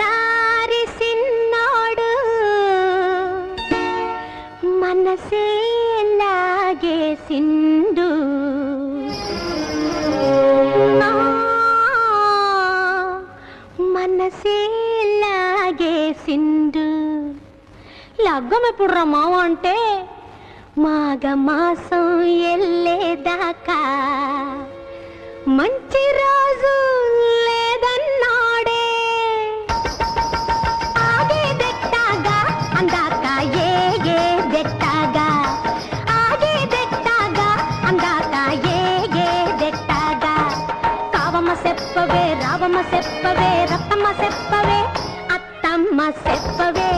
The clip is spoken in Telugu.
దారి సిన్నోడు మనసే లాగేసిండు మనసే లాగేసిండు లగ్గం ఎప్పుడు రా మావ అంటే మాఘ మాసం ఎల్లేదాకా మంచి రోజు లేదన్నాడే ఆగేదెట్టాగా అందాక ఏగేదెట్టాగా ఆగేదెట్టాగా అందాక ఏగేదెట్టాగా కావమ్మ చెప్పవే రావమ్మ చెప్పవే రత్తమ్మ చెప్పవే అత్తమ్మ చెప్పవే